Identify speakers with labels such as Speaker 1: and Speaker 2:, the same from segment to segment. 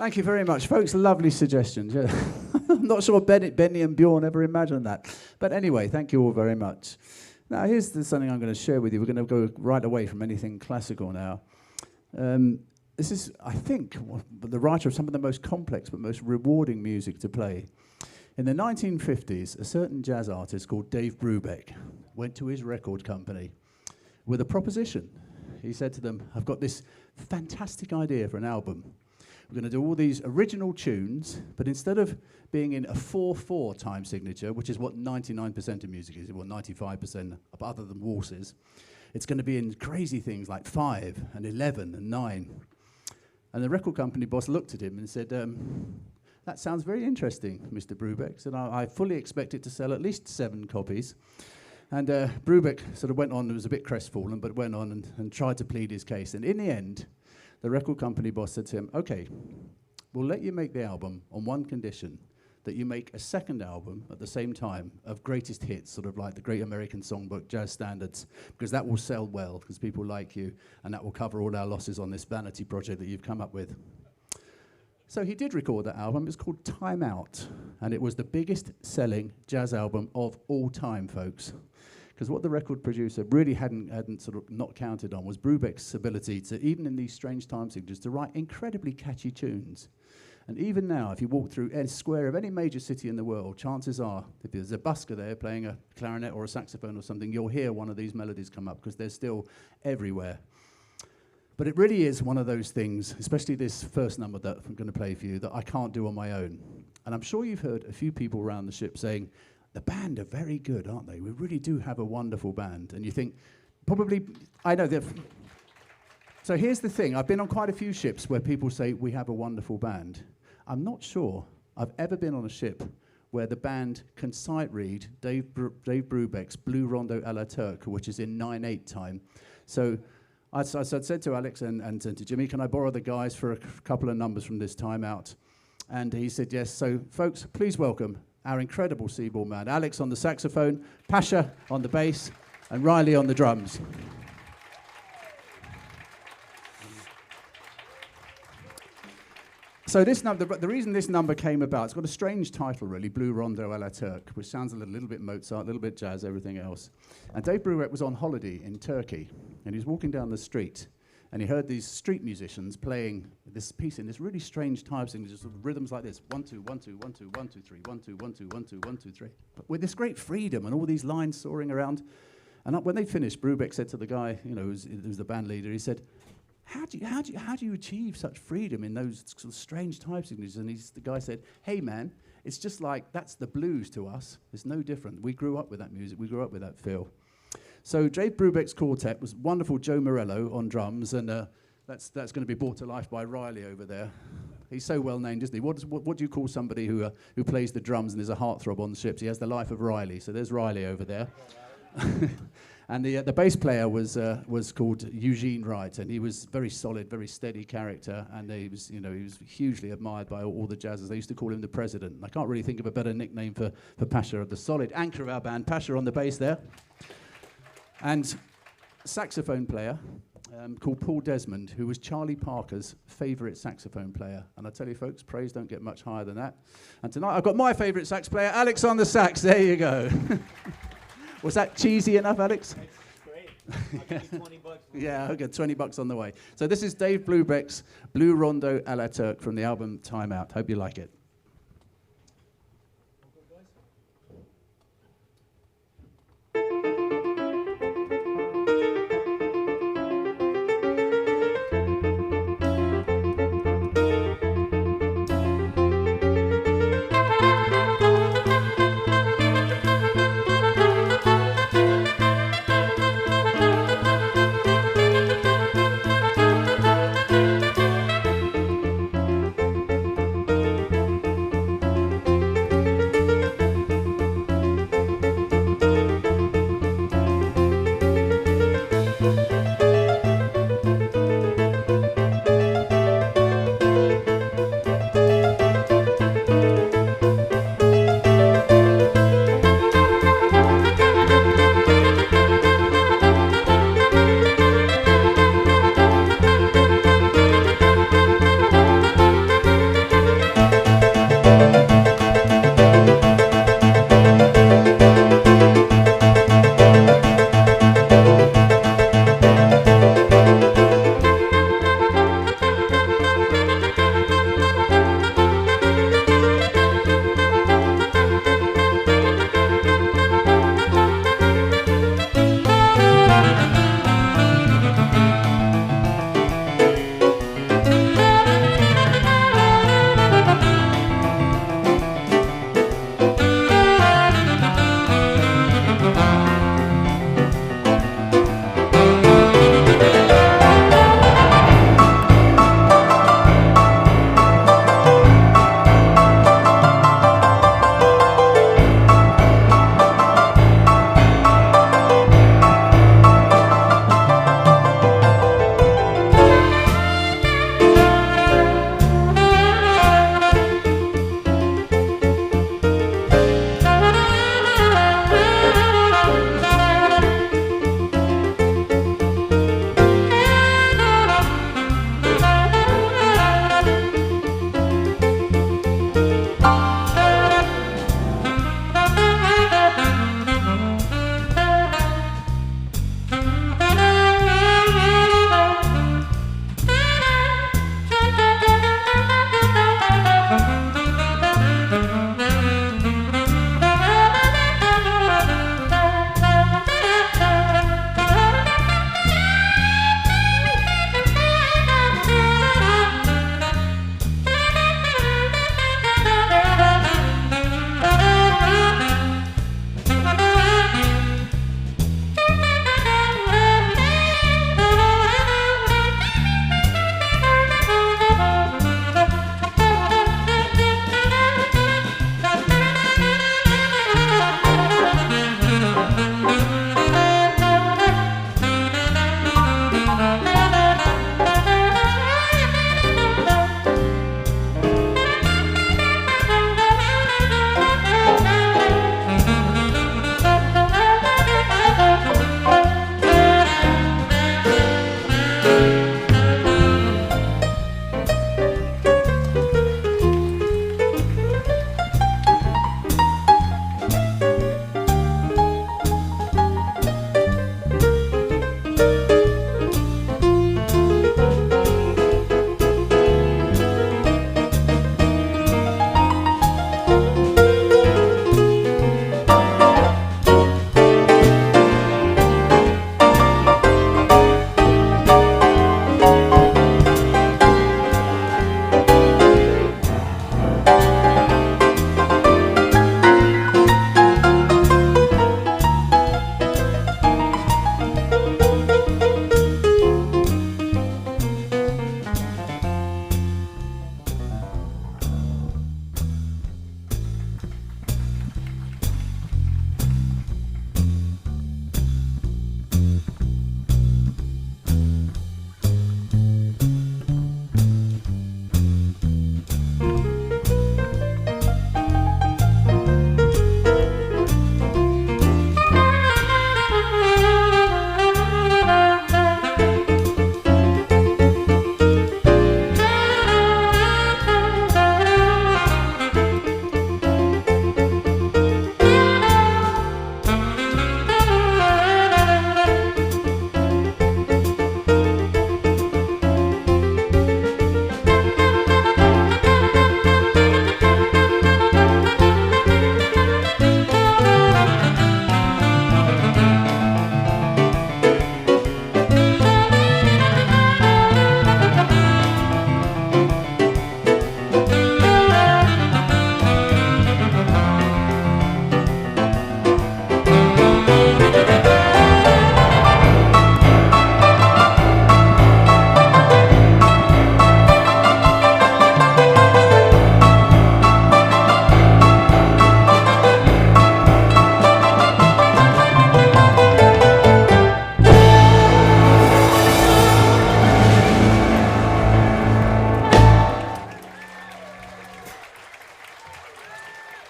Speaker 1: Thank you very much, folks. Lovely suggestions. Yeah. I'm not sure Benny and Bjorn ever imagined that. But anyway, thank you all very much. Now, here's something I'm going to share with you. We're going to go right away from anything classical now. This is, I think, the writer of some of the most complex but most rewarding music to play. In the 1950s, a certain jazz artist called Dave Brubeck went to his record company with a proposition. He said to them, I've got this fantastic idea for an album. We're going to do all these original tunes, but instead of being in a 4/4 time signature, which is what 99% of music is, well, 95% other than waltzes, it's going to be in crazy things like 5 and 11 and 9. And the record company boss looked at him and said, that sounds very interesting, Mr. Brubeck. Said, I fully expect it to sell at least 7 copies. And Brubeck sort of went on and was a bit crestfallen, but went on and tried to plead his case. And in the end, the record company boss said to him, okay, we'll let you make the album on one condition, that you make a second album at the same time of greatest hits, sort of like the Great American Songbook, jazz standards, because that will sell well, because people like you, and that will cover all our losses on this vanity project that you've come up with. So he did record that album. It's called Time Out, and it was the biggest selling jazz album of all time, folks. Because what the record producer really hadn't sort of not counted on was Brubeck's ability to, even in these strange time signatures, to write incredibly catchy tunes. And even now, if you walk through any square of any major city in the world, chances are, if there's a busker there playing a clarinet or a saxophone or something, you'll hear one of these melodies come up, because they're still everywhere. But it really is one of those things, especially this first number that I'm going to play for you, that I can't do on my own. And I'm sure you've heard a few people around the ship saying, the band are very good, aren't they? We really do have a wonderful band. And you think, probably, I know that. So here's the thing. I've been on quite a few ships where people say, we have a wonderful band. I'm not sure I've ever been on a ship where the band can sight read Dave Brubeck's Blue Rondo a la Turque, which is in 9/8 time. So I said to Alex and to Jimmy, can I borrow the guys for a couple of numbers from this Time Out? And he said yes. So folks, please welcome our incredible Seaboard man, Alex on the saxophone, Pasha on the bass, and Riley on the drums. So this number, the reason this number came about, it's got a strange title really, Blue Rondo a la Turque, which sounds a little bit Mozart, a little bit jazz, everything else. And Dave Brubeck was on holiday in Turkey, and he was walking down the street, and he heard these street musicians playing this piece in this really strange time signature, sort of rhythms like this: 1 2 1 2 1 2 1 2 3 1 2 1 2 1 2 1 2 3, but with this great freedom and all these lines soaring around. And when they finished, Brubeck said to the guy, who's the band leader, he said, How do you achieve such freedom in those sort of strange time signatures? And the guy said, hey man, it's just like that's the blues to us. It's no different. We grew up with that music. We grew up with that feel. So Dave Brubeck's quartet was wonderful. Joe Morello on drums, and that's going to be brought to life by Riley over there. He's so well named, isn't he? What do you call somebody who plays the drums and is a heartthrob on the ships? He has the life of Riley. So there's Riley over there. And the bass player was called Eugene Wright, and he was very solid, very steady character, and he was hugely admired by all the jazzers. They used to call him the president. I can't really think of a better nickname for Pasha, the solid anchor of our band. Pasha on the bass there, and saxophone player called Paul Desmond, who was Charlie Parker's favourite saxophone player. And I tell you, folks, praise don't get much higher than that. And tonight I've got my favourite sax player, Alex on the sax. There you go. Was that cheesy enough, Alex?
Speaker 2: That's great. I'll give you $20.
Speaker 1: Yeah, okay, $20 on the way. So this is Dave Brubeck's Blue Rondo a la Turque from the album Time Out. Hope you like it.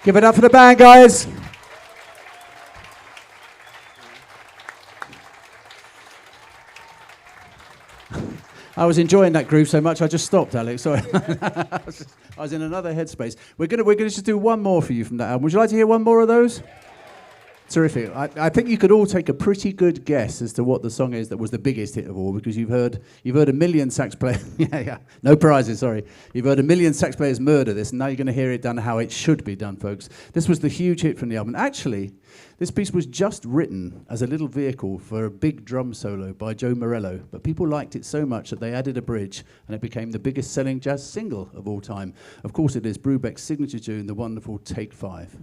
Speaker 1: Give it up for the band, guys. I was enjoying that groove so much I just stopped, Alex. Sorry, I was in another headspace. We're gonna just do one more for you from that album. Would you like to hear one more of those? Terrific. I think you could all take a pretty good guess as to what the song is that was the biggest hit of all, because you've heard a million sax players. yeah, no prizes. Sorry, you've heard a million sax players murder this, and now you're going to hear it done how it should be done, folks. This was the huge hit from the album. Actually, this piece was just written as a little vehicle for a big drum solo by Joe Morello, but people liked it so much that they added a bridge, and it became the biggest selling jazz single of all time. Of course, it is Brubeck's signature tune, the wonderful Take 5.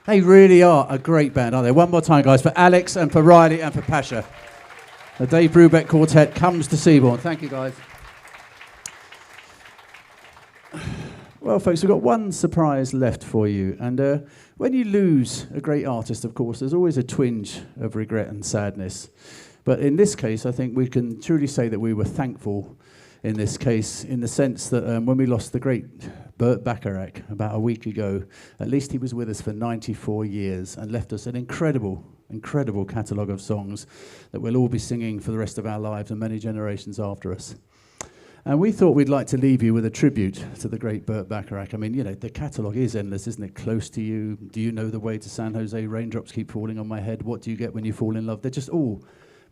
Speaker 1: They really are a great band, aren't they? One more time, guys, for Alex and for Riley and for Pasha. The Dave Brubeck Quartet comes to Seabourn. Thank you, guys. Well, folks, we've got one surprise left for you. And when you lose a great artist, of course, there's always a twinge of regret and sadness. But in this case, I think we can truly say that we were thankful in this case, in the sense that when we lost the great Burt Bacharach about a week ago, at least he was with us for 94 years and left us an incredible catalogue of songs that we'll all be singing for the rest of our lives and many generations after us. And we thought we'd like to leave you with a tribute to the great Burt Bacharach. I mean, you know, the catalogue is endless, isn't it? Close to You, Do You Know the Way to San Jose, Raindrops Keep Falling on My Head, What Do You Get When You Fall in Love? They're just all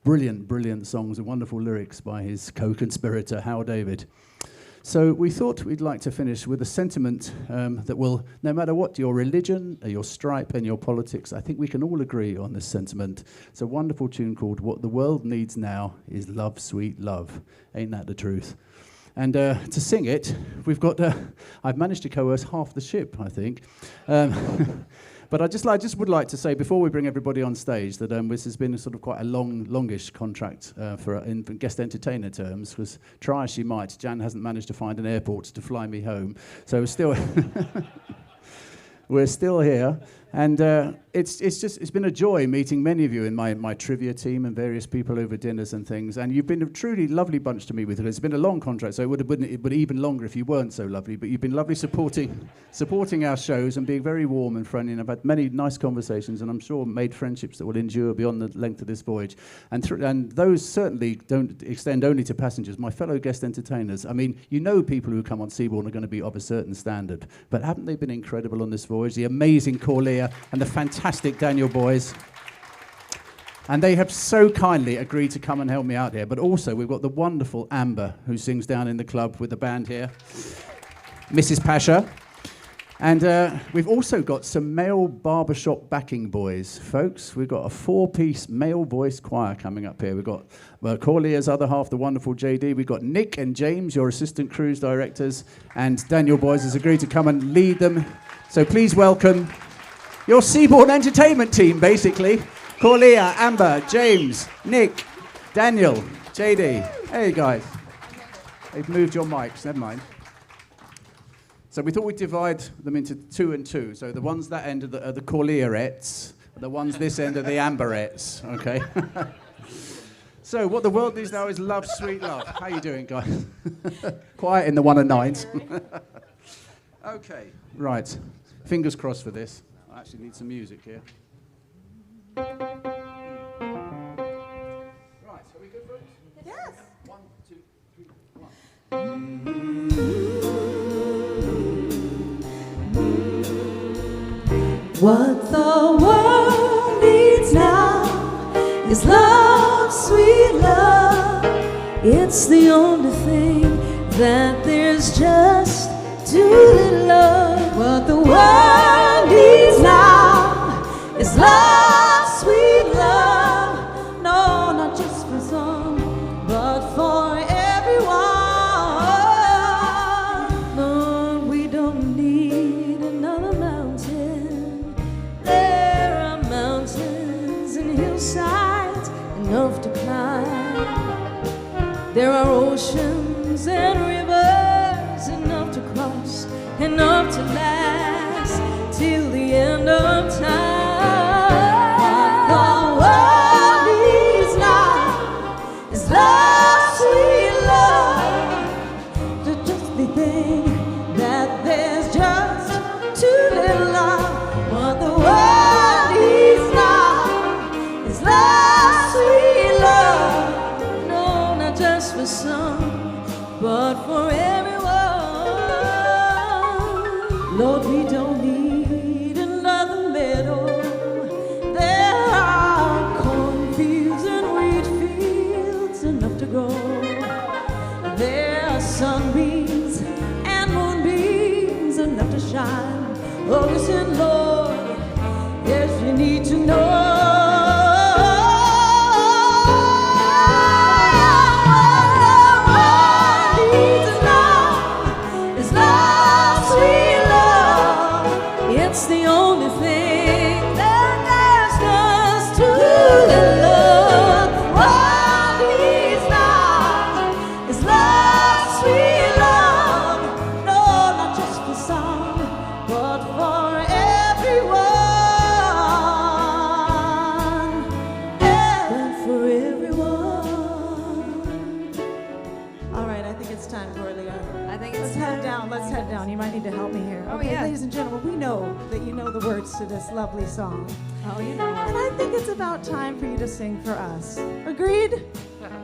Speaker 1: brilliant songs and wonderful lyrics by his co-conspirator, Hal David. So we thought we'd like to finish with a sentiment that will, no matter what your religion, your stripe and your politics, I think we can all agree on this sentiment. It's a wonderful tune called What the World Needs Now is Love, Sweet Love. Ain't that the truth? And to sing it, we've got, I've managed to coerce half the ship, I think. But I just would like to say, before we bring everybody on stage, that this has been a sort of quite a longish contract in guest entertainer terms, because try as she might, Jan hasn't managed to find an airport to fly me home. So we're still, we're still here. And it's been a joy meeting many of you in my trivia team and various people over dinners and things. And you've been a truly lovely bunch to meet with. It's been a long contract, so it would be even longer if you weren't so lovely. But you've been lovely supporting our shows and being very warm and friendly. And I've had many nice conversations, and I'm sure made friendships that will endure beyond the length of this voyage. And those certainly don't extend only to passengers. My fellow guest entertainers, I mean, you know people who come on Seabourn are going to be of a certain standard. But haven't they been incredible on this voyage? The amazing Corlear and the fantastic Daniel boys. And they have so kindly agreed to come and help me out here. But also, we've got the wonderful Amber, who sings down in the club with the band here, Mrs. Pasha. And we've also got some male barbershop backing boys, folks. We've got a 4-piece male voice choir coming up here. We've got Corlear's other half, the wonderful JD. We've got Nick and James, your assistant cruise directors. And Daniel boys has agreed to come and lead them. So please welcome your Seabourn entertainment team, basically. Corlear, Amber, James, Nick, Daniel, JD. Hey, guys. They've moved your mics, never mind. So we thought we'd divide them into 2 and 2. So the ones that end are the Corlearettes, and the ones this end are the Amberettes, okay? So what the world needs now is love, sweet love. How you doing, guys? Quiet in the 1 and 9s. Okay, right. Fingers crossed for this. I actually need some music here. Right, are we good, folks?
Speaker 3: Yes.
Speaker 1: 1, 2, 3, 1.
Speaker 3: What the world needs now is love, sweet love. It's the only thing that there's just too little of. What the world needs now is love, sweet love. No, not just for some, but for everyone. No, we don't need another mountain. There are mountains and hillsides enough to climb. There are oceans and rivers enough to cross, enough to last till the end of time. The world needs now is love, sweet love. To just be thinking that there's just too little love. What the world needs now is love, sweet love. No, not just for some, but for everyone. Lord, we don't need another meadow. There are cornfields and wheat fields enough to grow. There are sunbeams and moonbeams enough to shine. Oh, listen, Lord, yes, you need to know. It's the only thing it's time, Corlia.
Speaker 4: I think
Speaker 3: Let's
Speaker 4: it's
Speaker 3: head down. Let's head down. You might need to help me here.
Speaker 4: Oh,
Speaker 3: Okay,
Speaker 4: yeah.
Speaker 3: ladies and gentlemen, we know that you know the words to this lovely song.
Speaker 4: Oh, you know.
Speaker 3: And I think it's about time for you to sing for us. Agreed?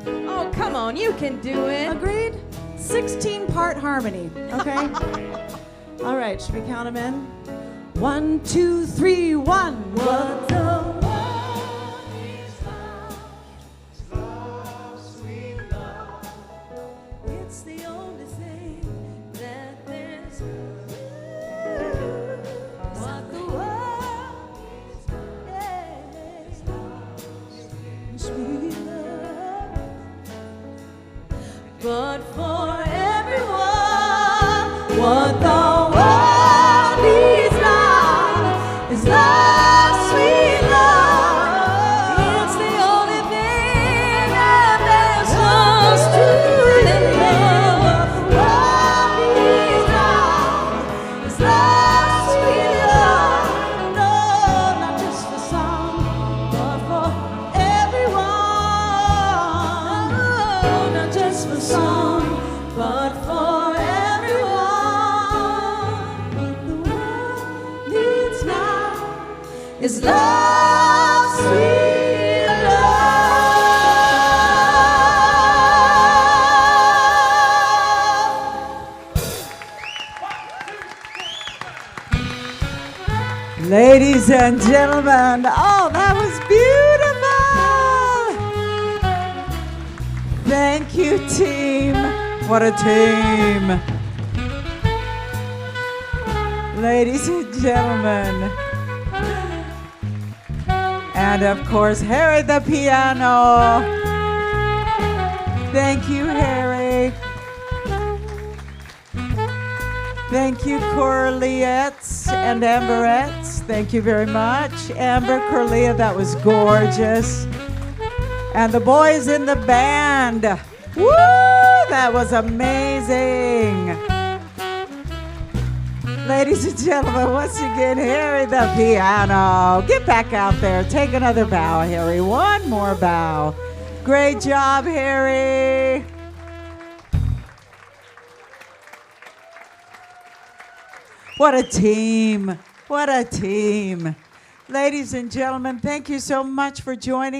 Speaker 4: Oh, come on, you can do it.
Speaker 3: Agreed? 16-part harmony, okay? All right, should we count them in? 1, 2, 3, 1. What the world is love, sweet love. It's the only thing that there's. What the world is love, sweet love. But for everyone, what the world needs now is love, sweet love. It's the only thing that there's close to love. What needs now is love, sweet love. No, not just for some, but for everyone. Not just for some, but for everyone. The world needs now is love, sweet love. Ladies and gentlemen, oh, that was beautiful. Thank you, team. What a team. Ladies and gentlemen. And of course, Harry the piano. Thank you, Harry. Thank you, Corliettes and Amberettes. Thank you very much. Amber, Corlia, that was gorgeous. And the boys in the band. Woo! That was amazing. Ladies and gentlemen, once again, Harry the piano. Get back out there. Take another bow, Harry. One more bow. Great job, Harry. What a team. What a team. Ladies and gentlemen, thank you so much for joining